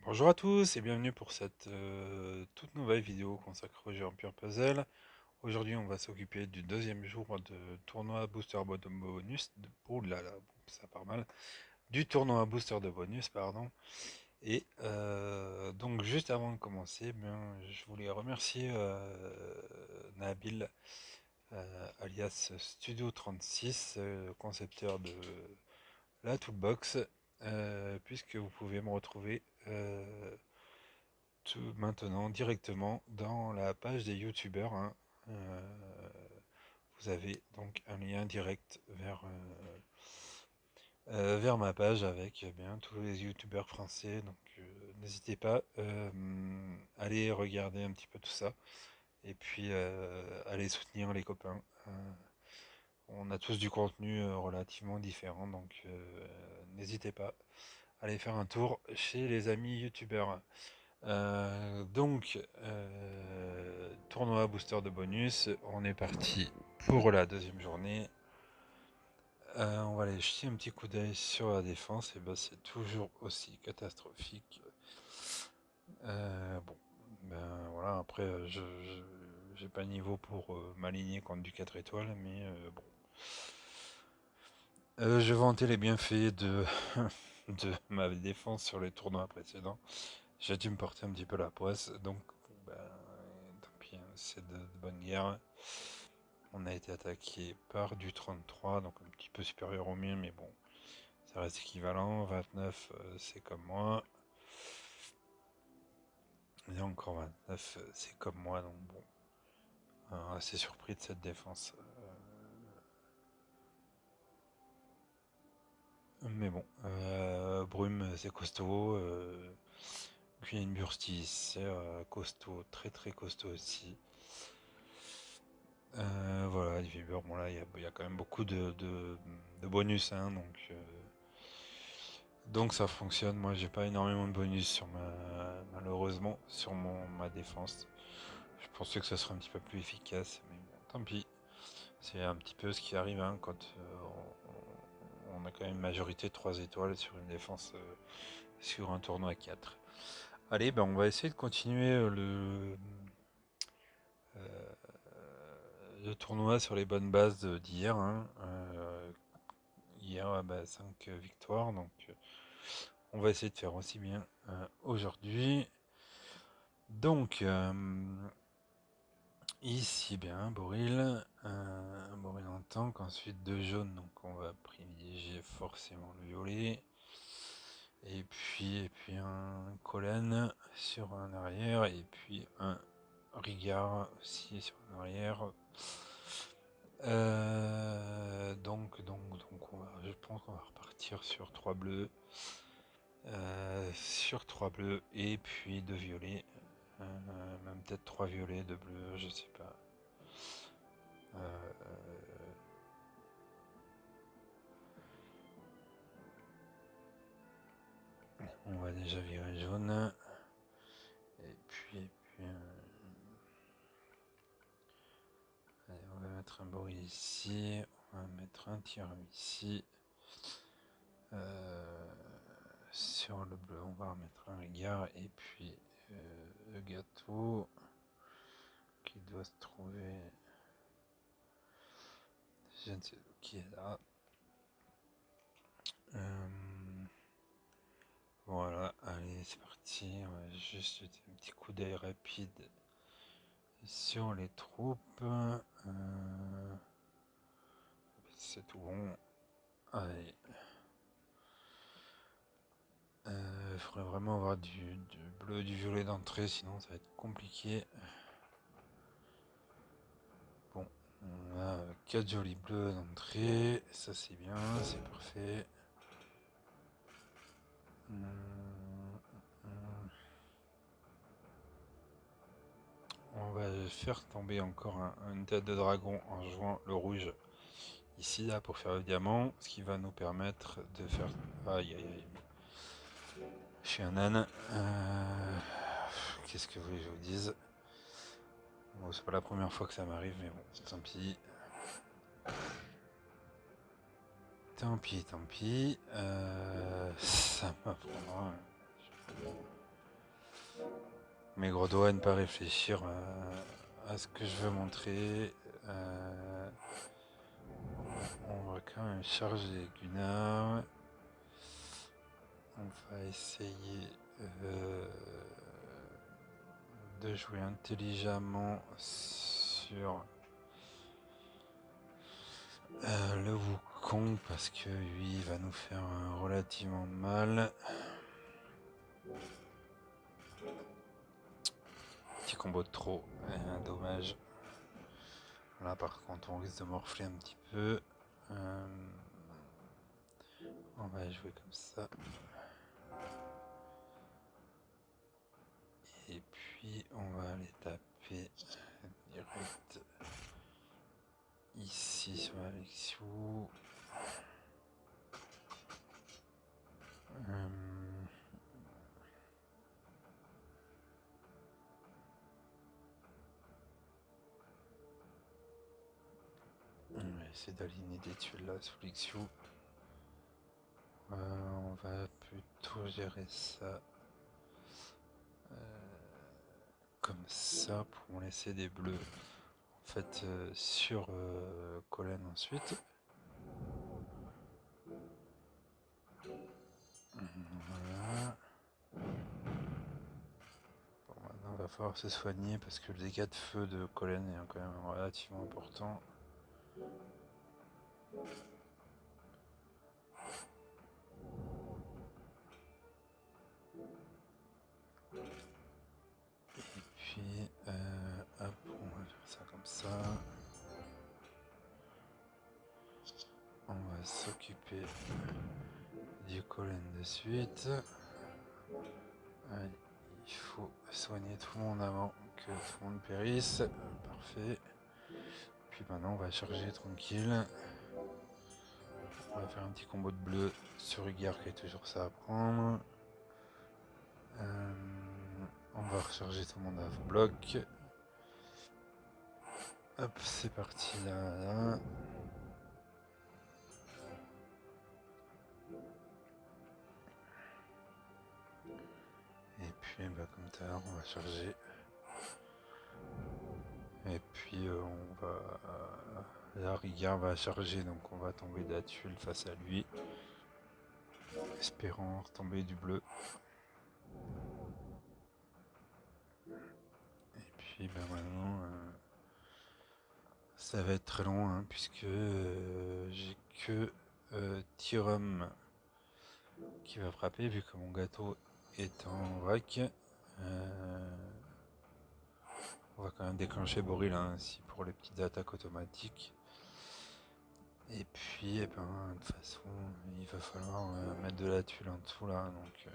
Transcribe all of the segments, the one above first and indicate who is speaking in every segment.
Speaker 1: Bonjour à tous et bienvenue pour cette toute nouvelle vidéo consacrée au jeu Empire Puzzle. Aujourd'hui, on va s'occuper du deuxième jour de tournoi Booster Bottom Bonus. Oh là là, ça part mal. Du tournoi Booster de Bonus, pardon. Et donc, juste avant de commencer, bien, je voulais remercier Nabil, alias Studio 36, concepteur de la Toolbox, puisque vous pouvez me retrouver tout maintenant directement dans la page des youtubeurs, hein. Euh, vous avez donc un lien direct vers ma page avec bien tous les youtubeurs français. Donc n'hésitez pas, allez regarder un petit peu tout ça et puis allez soutenir les copains. On a tous du contenu relativement différent, donc n'hésitez pas à aller faire un tour chez les amis youtubeurs. Tournoi booster de bonus, on est parti pour la deuxième journée. On va aller jeter un petit coup d'œil sur la défense, et ben c'est toujours aussi catastrophique. Bon, ben voilà, après j'ai pas niveau pour m'aligner contre du 4 étoiles, mais bon. Je vantais les bienfaits de ma défense sur les tournois précédents. J'ai dû me porter un petit peu la poisse, donc bon, ben, tant pis, hein, c'est de bonne guerre. On a été attaqué par du 33, donc un petit peu supérieur au mien, mais bon, ça reste équivalent. 29, c'est comme moi. Et encore 29, c'est comme moi, donc bon, assez surpris de cette défense. Mais bon, Brume, c'est costaud. Queen Bursty, c'est costaud, très très costaud aussi. Voilà, les Vibers, bon là, il y a quand même beaucoup de bonus, hein, donc ça fonctionne. Moi, j'ai pas énormément de bonus malheureusement, sur ma défense. Je pensais que ça serait un petit peu plus efficace, mais bon, tant pis. C'est un petit peu ce qui arrive, hein, quand on a quand même une majorité de 3 étoiles sur une défense, sur un tournoi à 4. Allez, ben on va essayer de continuer euh, le tournoi sur les bonnes bases d'hier, hein. Hier, 5 victoires, donc on va essayer de faire aussi bien aujourd'hui. Donc, ici, bien, Boril en tank, ensuite 2 jaunes, donc on va privilégier forcément le violet. Et puis un Collen sur un arrière, et puis un Rigard aussi sur un arrière. Je pense qu'on va repartir sur 3 bleus. Sur 3 bleus et puis 2 violets. Même peut-être 3 violets, 2 bleus, je sais pas. On va déjà virer jaune. Allez, on va mettre un bruit ici. On va mettre un tir ici. Sur le bleu, on va remettre un regard. Et puis le gâteau qui doit se trouver. Je ne sais pas qui est là. Voilà, allez, c'est parti. On va juste jeter un petit coup d'œil rapide sur les troupes. C'est tout bon. Allez. Il faudrait vraiment avoir du bleu et du violet d'entrée, sinon ça va être compliqué. Bon, on a 4 jolis bleus d'entrée. Ça c'est bien, c'est parfait. On va faire tomber encore une tête de dragon en jouant le rouge ici là pour faire le diamant, ce qui va nous permettre de faire. Aïe aïe aïe. Je suis un âne. Qu'est-ce que vous voulez que je vous dise? Bon, c'est pas la première fois que ça m'arrive, mais bon, tant pis. Tant pis, tant pis. Ça m'apprendra. Mes gros doigts à ne pas réfléchir à ce que je veux montrer. On va quand même charger Gunnar. On va essayer de jouer intelligemment sur le Wukong parce que lui il va nous faire relativement mal. Petit combo de trop, dommage. Là par contre on risque de morfler un petit peu. On va jouer comme ça. Et puis on va aller taper direct ici sur Alexiou. On va essayer d'aligner des tuiles là sous Lixiou. On va plutôt gérer ça comme ça pour laisser des bleus en fait sur Collen ensuite. Voilà. Bon, maintenant il va falloir se soigner parce que le dégât de feu de Collen est quand même relativement important. Et puis hop, on va faire ça comme ça. On va s'occuper du Collen de suite. Allez, il faut soigner tout le monde avant que tout le monde périsse. Parfait. Puis maintenant on va charger tranquille. On va faire un petit combo de bleu sur Ugar qui est toujours ça à prendre. On va recharger tout le monde à bloc. Hop, c'est parti là. Et puis comme tout à l'heure on va charger. Et puis on va... là Rigard va charger, donc on va tomber de la tuile face à lui. Espérant retomber du bleu. Et puis maintenant ça va être très long hein, puisque j'ai que Tyrum qui va frapper vu que mon gâteau est en vrac. On va quand même déclencher Boril hein, ici pour les petites attaques automatiques. Et puis, de toute façon, il va falloir mettre de la tuile en dessous là, donc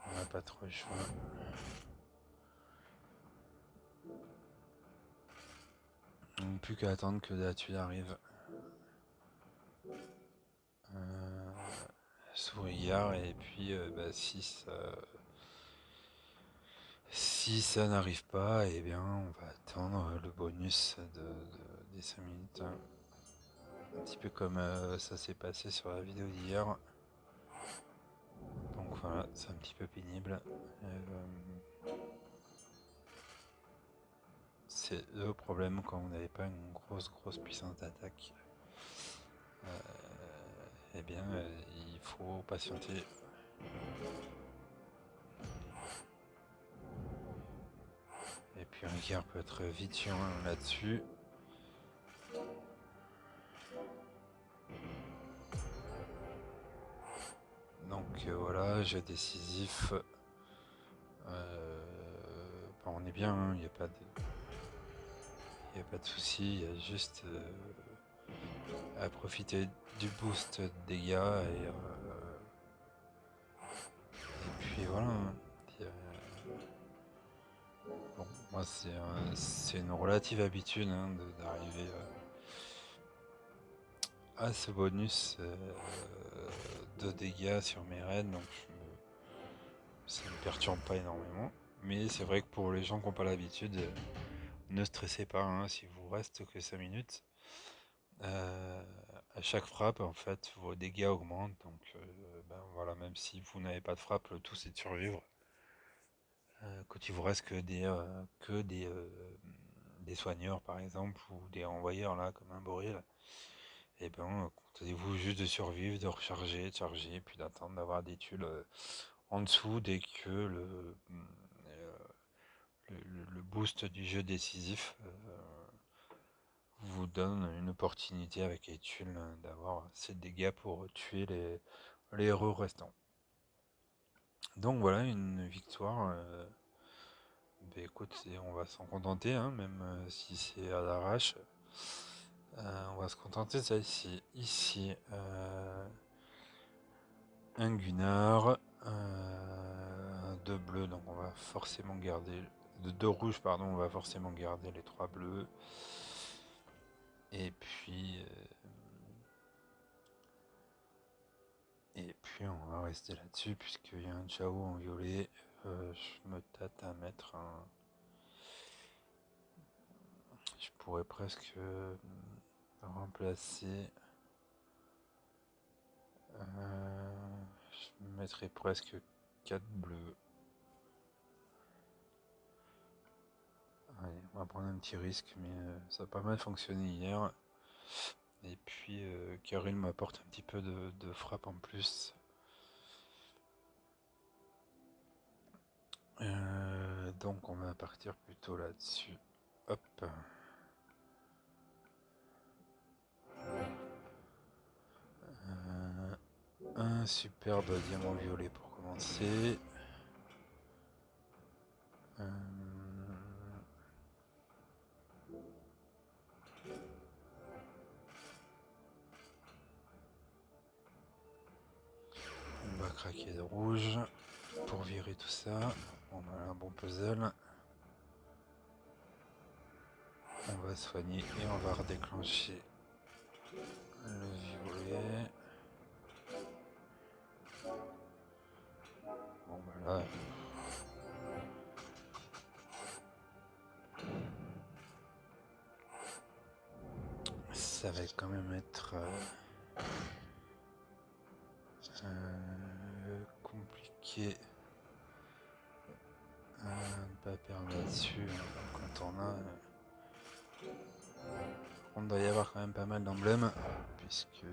Speaker 1: on n'a pas trop le choix. Donc plus qu'à attendre que de la tuile arrive. Sous Rigard, et puis si ça n'arrive pas, eh bien on va attendre le bonus des 5 minutes. Un petit peu comme ça s'est passé sur la vidéo d'hier. Donc voilà, c'est un petit peu pénible. C'est le problème quand vous n'avez pas une grosse puissance d'attaque. Eh bien, il faut patienter. Et puis Ricard peut être vite chiant là-dessus. Donc voilà, jeu décisif. On est bien, il n'y a pas de souci, il y a juste à profiter du boost de dégâts et puis voilà. Bon, moi c'est une relative habitude hein, d'arriver à ce bonus de dégâts sur mes raids, donc ça ne me perturbe pas énormément. Mais c'est vrai que pour les gens qui n'ont pas l'habitude, ne stressez pas hein, si vous reste que 5 minutes. À chaque frappe, en fait, vos dégâts augmentent. Donc voilà, même si vous n'avez pas de frappe, le tout c'est de survivre. Quand il vous reste des soigneurs par exemple, ou des envoyeurs là, comme un Boril, et ben contentez-vous juste de survivre, de recharger, de charger, puis d'attendre d'avoir des tuiles en dessous dès que le boost du jeu décisif vous donne une opportunité avec les tuiles d'avoir assez de dégâts pour tuer les héros restants. Donc voilà, une victoire. Ben écoute, on va s'en contenter, hein, même si c'est à l'arrache. On va se contenter de ça ici. Ici, un Gunnar, deux bleus, donc on va forcément garder. De deux rouges, pardon, on va forcément garder les trois bleus. Et puis on va rester là-dessus, puisqu'il y a un Chao en violet. Je me tâte à mettre un. Je pourrais presque remplacer. Je mettrais presque 4 bleus. Allez, on va prendre un petit risque, mais ça a pas mal fonctionné hier. Et puis Karel m'apporte un petit peu de frappe en plus. Donc on va partir plutôt là-dessus. Hop. Un superbe diamant violet pour commencer. On va craquer de rouge pour virer tout ça. On a un bon puzzle. On va soigner et on va redéclencher le violet. Bon bah là. Ça va quand même être compliqué de pas perdre là-dessus quand on a. On doit y avoir quand même pas mal d'emblèmes, puisque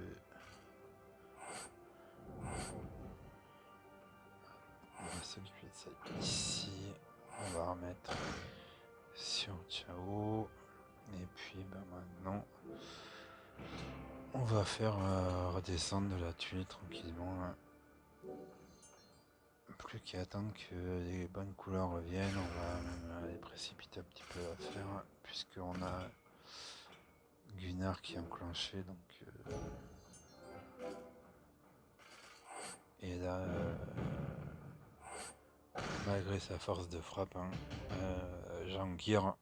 Speaker 1: on va s'occuper de ça ici. On va remettre sur Chao. Et puis bah, maintenant, on va faire redescendre de la tuile tranquillement. Plus qu'à attendre que les bonnes couleurs reviennent, on va même les précipiter un petit peu à faire, puisqu'on a Gunnar qui est enclenché, donc et là malgré sa force de frappe, hein, Jangir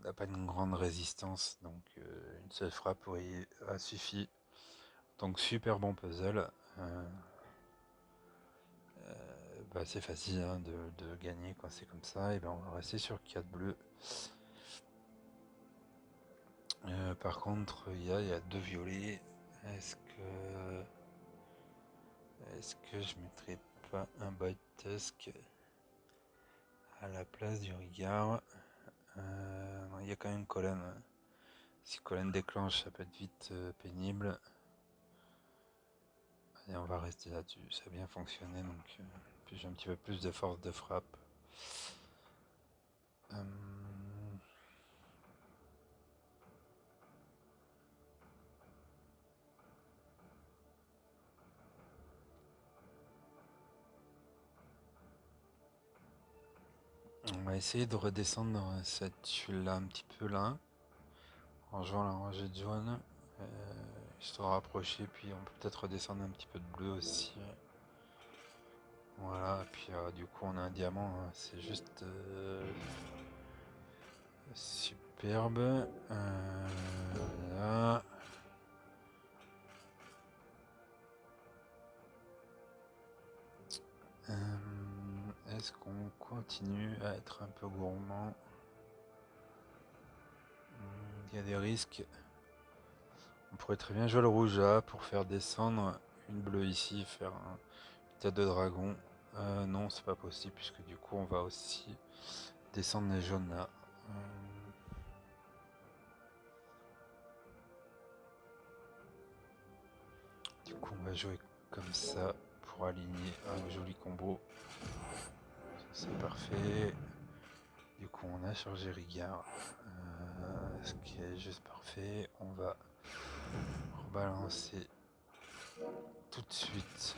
Speaker 1: n'a pas une grande résistance, donc une seule frappe a suffi. Donc super bon puzzle. Bah, c'est facile hein, de gagner quand c'est comme ça. Et ben on va rester sur 4 bleus. Par contre, il y a 2 violets. Est-ce que je mettrais pas un Bite Tusk à la place du regard? Non, il y a quand même Colin. Si Colin déclenche, ça peut être vite pénible. Allez, on va rester là-dessus. Ça a bien fonctionné, donc puis j'ai un petit peu plus de force de frappe. On va essayer de redescendre dans cette tuile-là un petit peu là, en jouant la rangée de jaune. Histoire de rapprocher, puis on peut peut-être redescendre un petit peu de bleu aussi. Voilà, et puis du coup on a un diamant, hein, c'est juste superbe. Là. Est-ce qu'on continue à être un peu gourmand? Il y a des risques. On pourrait très bien jouer le rouge là pour faire descendre une bleue ici, faire une tête de dragon. Non, c'est pas possible, puisque du coup, on va aussi descendre les jaunes là. Du coup, on va jouer comme ça pour aligner un joli combo. C'est parfait. Du coup, on a chargé Rigard, ce qui est juste parfait. On va rebalancer tout de suite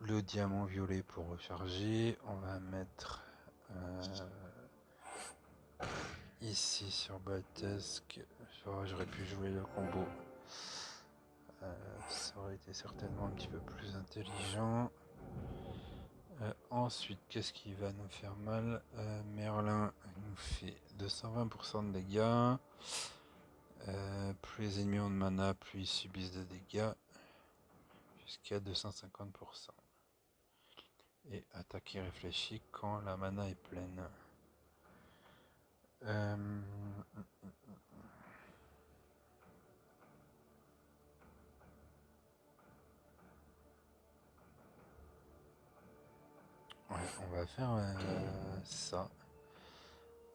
Speaker 1: le diamant violet pour recharger. On va mettre ici sur Baltasque. J'aurais pu jouer le combo. Ça aurait été certainement un petit peu plus intelligent. Ensuite, qu'est-ce qui va nous faire mal? Merlin nous fait 220% de dégâts. Plus les ennemis ont de mana, plus ils subissent de dégâts. Jusqu'à 250%. Et attaque irréfléchie quand la mana est pleine. Ouais, on va faire ça.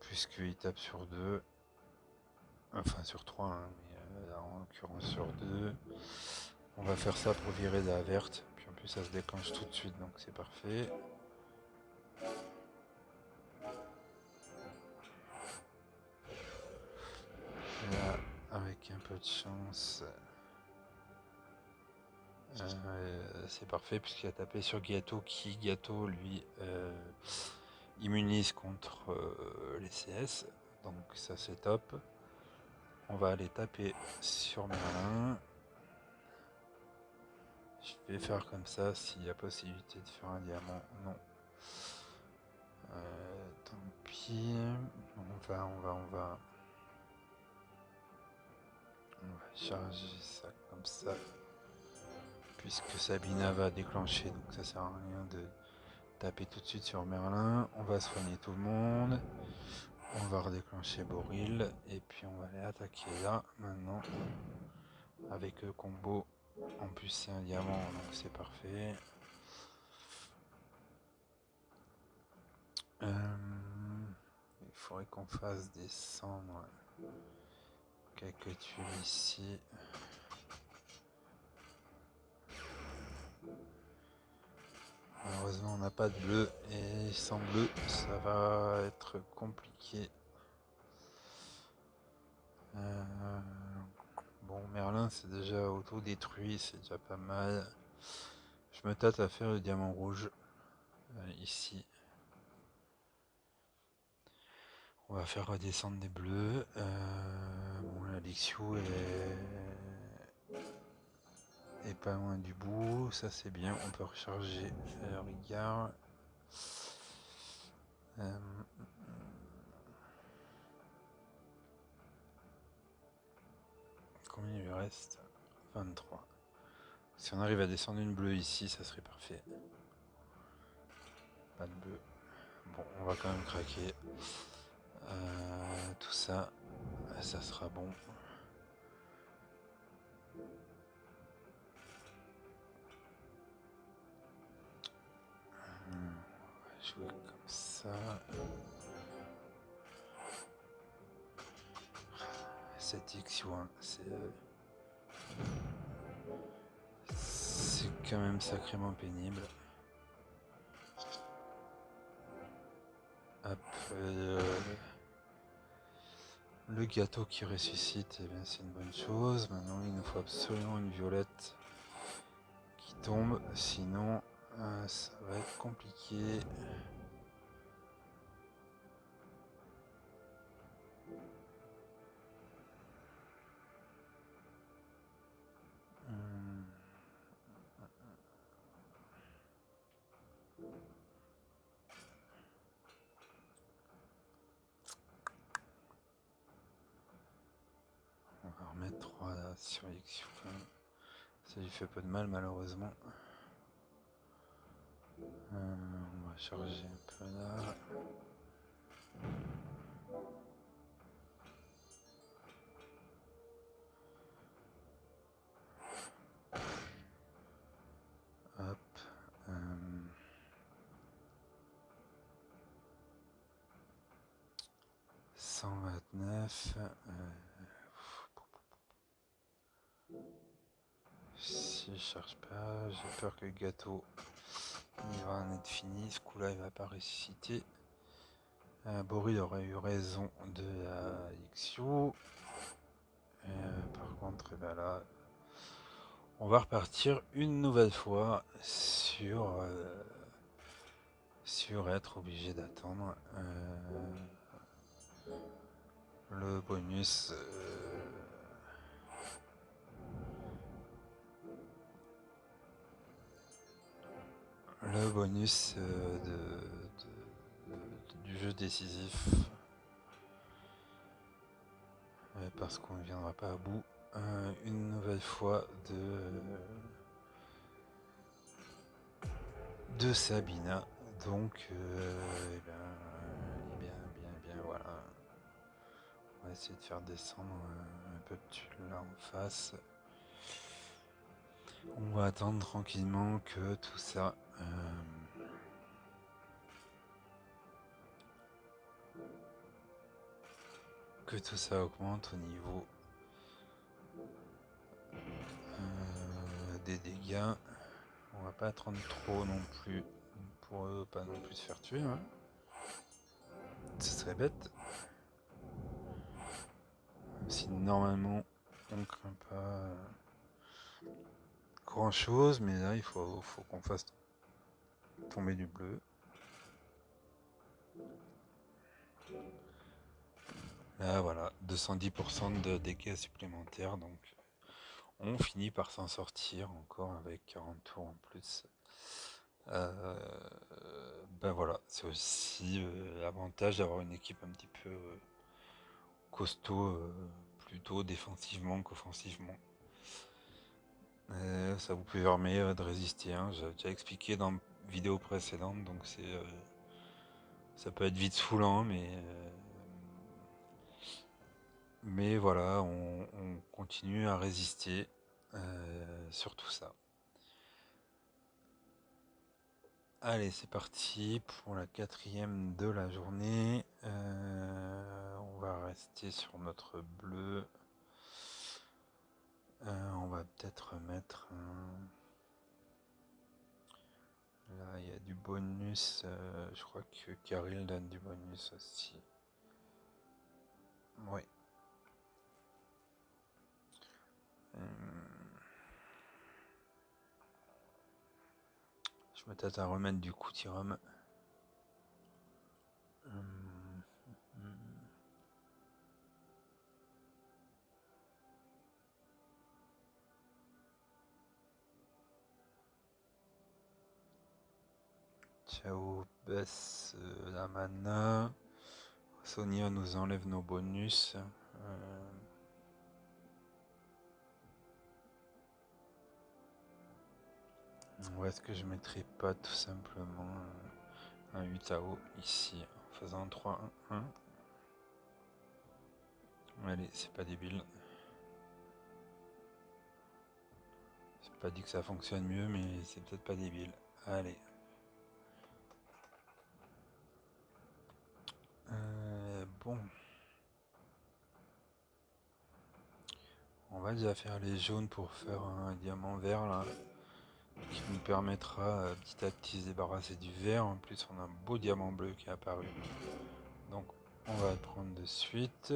Speaker 1: Puisqu'il tape sur 2. Enfin sur 3, hein, mais en l'occurrence sur 2. On va faire ça pour virer de la verte. Puis en plus ça se déclenche tout de suite, donc c'est parfait. Là, avec un peu de chance, c'est parfait puisqu'il a tapé sur Gâteau qui, Gâteau, lui, immunise contre les CS. Donc ça c'est top. On va aller taper sur Merlin. Je vais faire comme ça s'il y a possibilité de faire un diamant. Non. Tant pis. On va charger ça comme ça. Puisque Sabina va déclencher, donc ça sert à rien de taper tout de suite sur Merlin. On va soigner tout le monde. On va redéclencher Boril. Et puis on va aller attaquer là maintenant. Avec le combo. En plus c'est un diamant, donc c'est parfait. Il faudrait qu'on fasse descendre quelques tuiles ici. Malheureusement on n'a pas de bleu et sans bleu ça va être compliqué. Bon, Merlin c'est déjà auto-détruit, c'est déjà pas mal. Je me tâte à faire le diamant rouge ici. On va faire redescendre des bleus. Bon, la Lixio est pas loin du bout, ça c'est bien. On peut recharger le regard. Combien il lui reste? 23. Si on arrive à descendre une bleue ici, ça serait parfait. Pas de bleu. Bon, on va quand même craquer. Tout ça, ça sera bon. On va jouer comme ça. Cette X1, c'est quand même sacrément pénible. Hop, le gâteau qui ressuscite, eh bien c'est une bonne chose. Maintenant il nous faut absolument une violette qui tombe, sinon ça va être compliqué. On va remettre 3 sur X. Ça lui fait peu de mal malheureusement. On va charger un peu là. 9. Si je cherche pas, j'ai peur que le gâteau il va en être fini. Ce coup-là, il va pas ressusciter. Boris aurait eu raison de la XU. Par contre, eh ben là, on va repartir une nouvelle fois sur être obligé d'attendre le bonus. Le bonus du jeu décisif. Parce qu'on ne viendra pas à bout une nouvelle fois de Sabina. Donc, voilà. On va essayer de faire descendre un peu de tulle là en face. On va attendre tranquillement que tout ça augmente au niveau des dégâts. On va pas attendre trop non plus pour eux pas non plus se faire tuer. Hein. Ce serait bête. Même si normalement on craint pas grand chose, mais là il faut qu'on fasse tomber du bleu. Là voilà, 210% de dégâts supplémentaires, donc on finit par s'en sortir encore avec 40 tours en plus. Ben voilà, c'est aussi l'avantage d'avoir une équipe un petit peu costaud, plutôt défensivement qu'offensivement. Ça vous permet de résister, hein. J'avais déjà expliqué dans une vidéo précédente, donc ça peut être vite saoulant, mais voilà, on continue à résister sur tout ça. Allez, c'est parti pour la 4e de la journée. On va rester sur notre bleu. On va peut-être mettre là il y a du bonus, je crois que Karil donne du bonus aussi. Oui. Je me tâte à remettre du Coutirum. Ciao, baisse la mana. Sonia nous enlève nos bonus. Ou est-ce que je mettrais pas tout simplement un Utao ici en faisant 3-1-1. Allez, c'est pas débile. C'est pas dit que ça fonctionne mieux, mais c'est peut-être pas débile. Allez. Bon. On va déjà faire les jaunes pour faire un diamant vert là. Qui nous permettra petit à petit de se débarrasser du vert. En plus on a un beau diamant bleu qui est apparu. Donc on va le prendre de suite.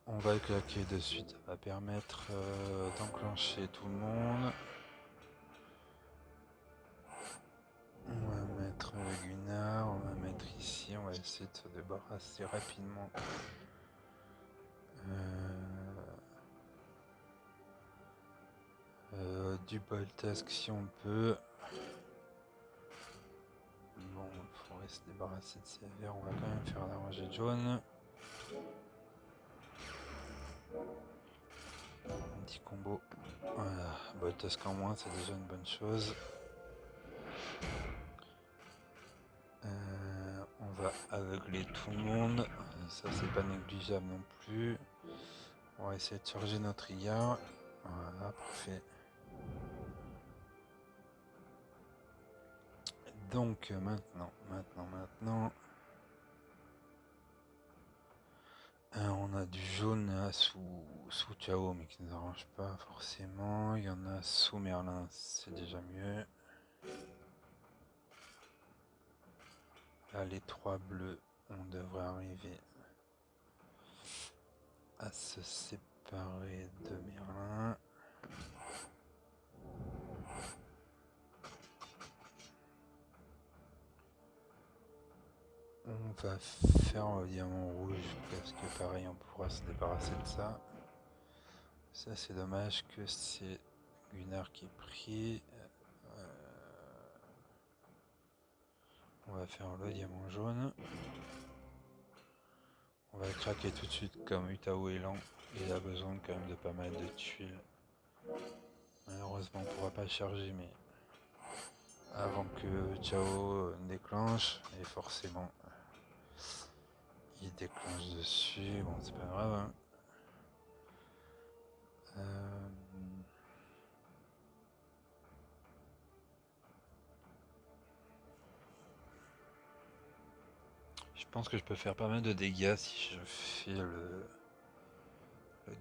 Speaker 1: On va le claquer de suite. Ça va permettre d'enclencher tout le monde. On va mettre Gunnar, on va mettre ici, on va essayer de se débarrasser rapidement du Boltask si on peut. Bon, il faudrait se débarrasser de ces verts, on va quand même faire la rangée jaune. Un petit combo. Voilà, Boltask en moins, c'est déjà une bonne chose. On va aveugler tout le monde, ça c'est pas négligeable non plus. On va essayer de charger notre IA. Voilà, parfait. Donc maintenant. On a du jaune sous Chao, mais qui ne nous arrange pas forcément. Il y en a sous Merlin, c'est déjà mieux. Là, les 3 bleus, on devrait arriver à se séparer de Merlin. On va faire le diamant rouge parce que pareil on pourra se débarrasser de ça. Ça c'est dommage que c'est Gunnar qui est pris. On va faire le diamant jaune. On va craquer tout de suite comme Utao est lent. Il a besoin quand même de pas mal de tuiles. Malheureusement on pourra pas charger mais avant que Chao déclenche, et forcément il déclenche dessus, bon c'est pas grave hein. Je pense que je peux faire pas mal de dégâts si je fais le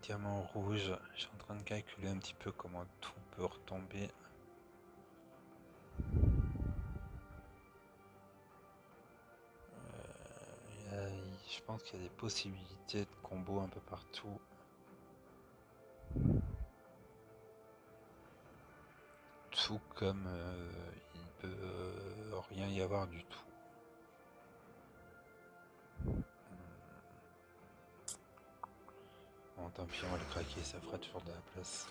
Speaker 1: diamant rouge. Je suis en train de calculer un petit peu comment tout peut retomber. Je pense qu'il y a des possibilités de combo un peu partout. Tout comme il peut rien y avoir du tout. Bon tant pis on va le craquer, ça fera toujours de la place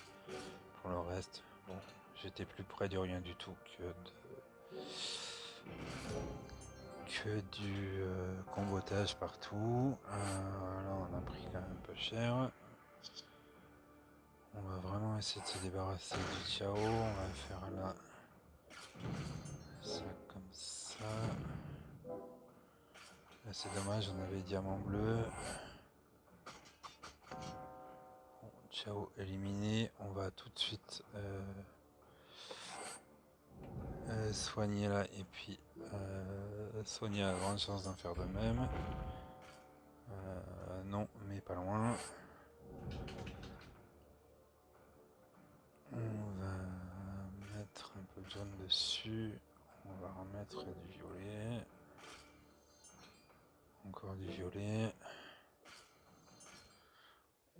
Speaker 1: pour le reste. Bon, j'étais plus près du rien du tout que du combotage partout. Là on a pris quand même un peu cher. On va vraiment essayer de se débarrasser du Chao. On va faire là ça comme ça. Là c'est dommage, on avait diamant bleu. Bon, Chao éliminé. On va tout de suite soigner là et puis Sonia a grande chance d'en faire de même. Non, mais pas loin. On va mettre un peu de jaune dessus. On va remettre du violet. Encore du violet.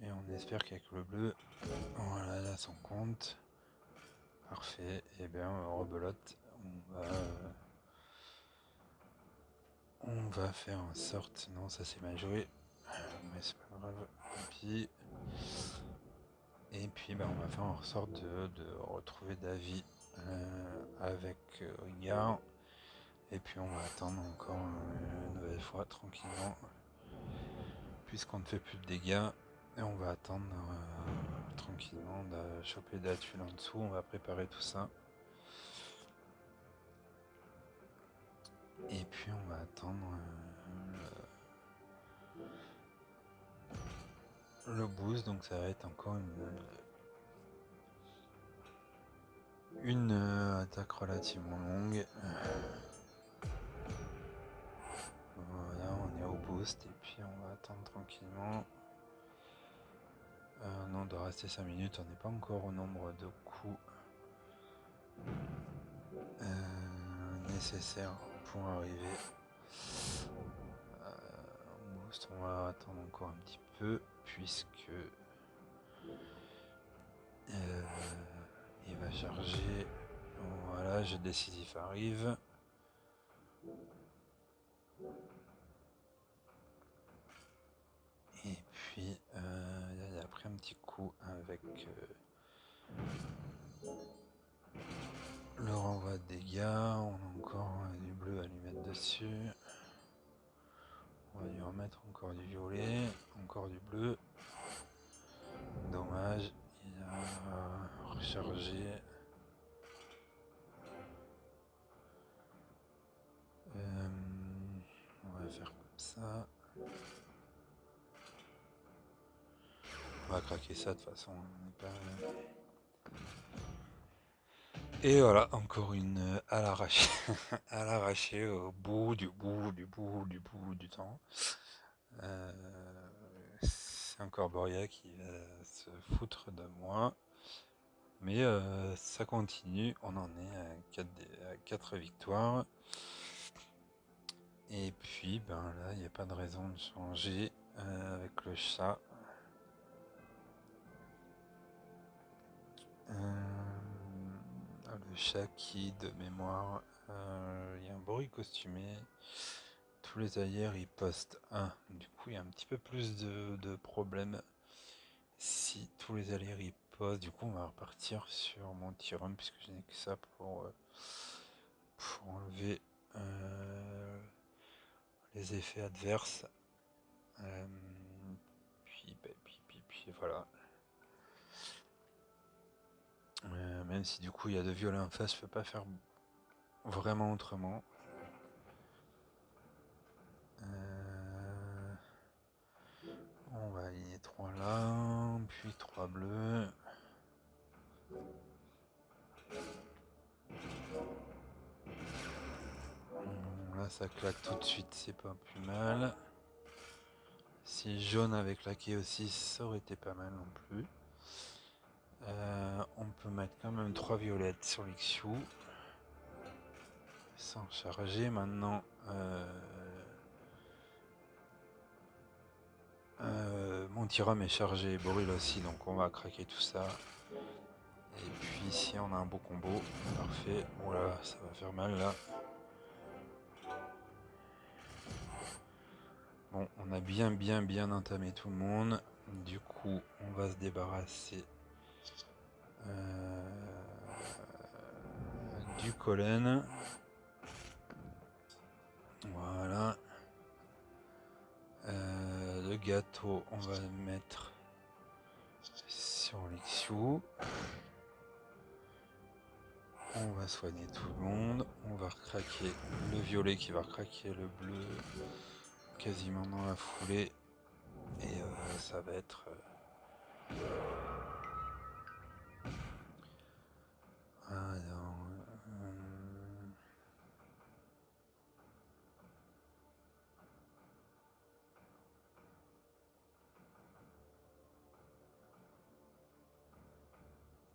Speaker 1: Et on espère qu'avec le bleu, voilà, là son compte. Parfait. Et bien rebelote. On va faire en sorte. Non, ça c'est mal joué. Mais c'est pas grave. Tant pis. Et puis ben, on va faire en sorte de retrouver Davy avec Rigard. Et puis on va attendre encore une nouvelle fois tranquillement. Puisqu'on ne fait plus de dégâts. Et on va attendre tranquillement de choper de la tuile en dessous. On va préparer tout ça. Et puis on va attendre le boost. Donc ça va être encore une attaque relativement longue. Voilà, on est au boost et puis on va attendre tranquillement. Non, on doit rester 5 minutes, on n'est pas encore au nombre de coups nécessaires pour arriver au boost. On va attendre encore un petit peu puisque il va charger. Voilà, jeu décisif arrive. Et puis il a pris un petit coup avec le renvoi de dégâts. On a encore du bleu à lui mettre dessus. On va lui remettre encore du violet, encore du bleu. Dommage, il a rechargé. On va faire comme ça. On va craquer ça de toute façon. Et voilà, encore une à l'arraché. À l'arraché au bout du temps. c'est encore Boria qui va se foutre de moi. Mais ça continue, on en est à 4 victoires. Et puis ben là, il n'y a pas de raison de changer avec le chat. Le chat qui, de mémoire, il y a un bruit costumé. Tous les ailleurs ils postent 1. Du coup, il y a un petit peu plus de problèmes. Si tous les alliés ils postent, du coup, on va repartir sur mon Tyrum puisque je n'ai que ça pour enlever les effets adverses. Puis voilà. Même si du coup il y a de violets en face, je peux pas faire vraiment autrement. On va aligner 3 là, puis 3 bleus. Là ça claque tout de suite, c'est pas plus mal. Si jaune avait claqué aussi, ça aurait été pas mal non plus. On peut mettre quand même 3 violettes sur l'Xiu. Sans charger maintenant. Mon Tyrum est chargé, brûle aussi, donc on va craquer tout ça. Et puis ici on a un beau combo, parfait. Voilà, ça va faire mal là. Bon, on a bien entamé tout le monde. Du coup, on va se débarrasser du Collen. Voilà. Le gâteau, on va le mettre sur l'Xiu. On va soigner tout le monde. On va recraquer le violet qui va recraquer le bleu quasiment dans la foulée. Et ça va être... Alors,